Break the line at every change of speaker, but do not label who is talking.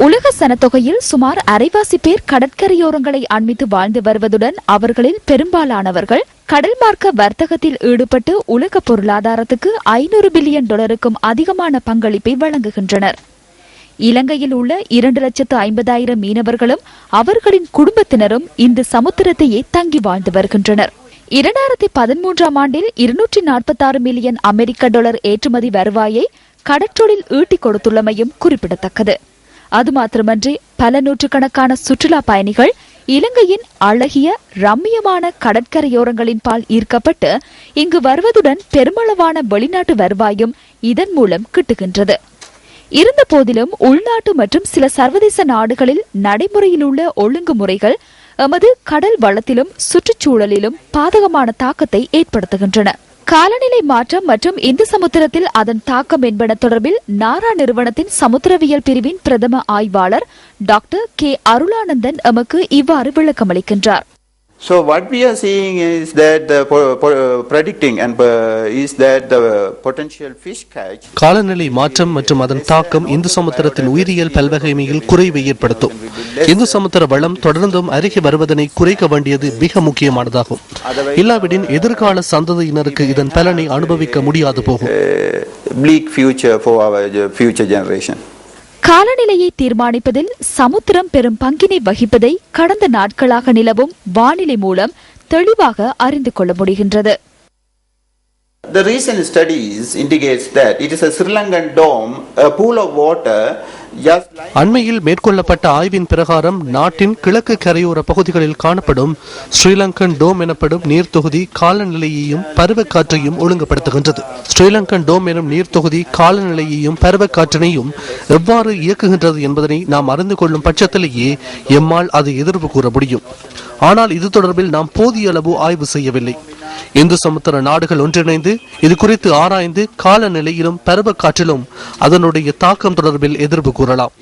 உலக சனத்தொகையில் சுமார் அரைவாசி பேர் கடற்கரையோரங்களை அண்மித்து வாழ்ந்து வருவதுடன் அவர்களில் பெரும்பாலானவர்கள் கடல் மார்க்க வர்த்தகத்தில் ஈடுபட்டு உலக பொருளாதாரத்துக்கு 500 பில்லியன் டாலருக்கும் அதிகமான பங்களிப்பை வழங்குகின்றனர். இலங்கையில் உள்ள 2,50,000 மீனவர்களும் அவர்களின் குடும்பத்தினரும் இந்த சமுத்திரத்தையே தங்கி வாழ்ந்து வருகின்றனர். 2013ஆம் ஆண்டில் 246 மில்லியன் அமெரிக்க டாலர் ஏற்றுமதி வருவாயை கடற்றொழில் ஈட்டிக் கொடுத்துள்ளமையும் குறிப்பிடத்தக்கது. அது மாத்திரமன்றி பல நூற்றுக்கணக்கான சுற்றுலா பயணிகள் இலங்கையின் அழகிய ரம்மியமான கடற்கரையோரங்களின் பால் ஈர்க்கப்பட்டு இங்கு வருவதுடன் பெருமளவான வெளிநாட்டு வருவாயும் இதன் மூலம் கிட்டுகின்றது. இருந்த போதிலும் உள்நாட்டு மற்றும் சில சர்வதேச நாடுகளில் நடைமுறையில் உள்ள ஒழுங்குமுறைகள் எமது கடல் வளத்திலும் சுற்றுச்சூழலிலும் பாதகமான தாக்கத்தை ஏற்படுத்துகின்றன. காலநிலை மாற்றம் மற்றும் இந்து சமுத்திரத்தில் அதன் தாக்கம் என்பன தொடர்பில் நாரா நிறுவனத்தின் சமுத்திரவியல் பிரிவின் பிரதம ஆய்வாளர் டாக்டர் கே அருளானந்தன் எமக்கு இவ்வாறு விளக்கமளிக்கின்றார்.
So what we are seeing is that predicting and is that the potential fish catch.
காலநிலை மாற்றம் மற்றும் அதன் தாக்கம் இந்து சமுத்திரத்தின் உயிரியல் பல்வகைமையில் குறைவை ஏற்படுத்தும். இந்து சமுத்திர வளம் தொடர்ந்தும் அருகே வருவதனை குறைக்க வேண்டியது மிக முக்கியமானதாகும். இல்லாவிடின் எதிர்கால சந்ததியினருக்கு இதன் பலனை அனுபவிக்க முடியாது போகும்.
Bleak future for our future generation.
காலநிலையை தீர்மானிப்பதில் சமுத்திரம் பெரும் பங்கினை வகிப்பதை கடந்த நாட்களாக நிலவும் வானிலை மூலம் தெளிவாக அறிந்து கொள்ள முடிகின்றது.
The recent studies indicates that it is a Sri Lankan dome, a pool of water.
அண்மையில் மேற்கொள்ளப்பட்ட ஆய்வின் பிரகாரம் நாட்டின் கிழக்கு கரையோர பகுதிகளில் காணப்படும் ஸ்ரீலங்கன் டோம் எனப்படும் நீர்த்தொகுதி காலநிலையையும் பருவக்காற்றையும் ஒழுங்குபடுத்துகின்றது. ஸ்ரீலங்கன் டோம் எனும் நீர்த்தொகுதி காலநிலையையும் பருவக்காற்றினையும் எவ்வாறு இயக்குகின்றது என்பதனை நாம் அறிந்து கொள்ளும் பட்சத்திலேயே எம்மால் அது எதிர்ப்பு கூற முடியும். ஆனால் இது தொடர்பில் நாம் போதிய அளவு ஆய்வு செய்யவில்லை. இந்து சமுத்திர நாடுகள் ஒன்றிணைந்து இது குறித்து ஆராய்ந்து காலநிலையிலும் பருவக்காற்றிலும் அதனுடைய தாக்கம் தொடர்பில் எதிர்ப்பு கூறலாம்.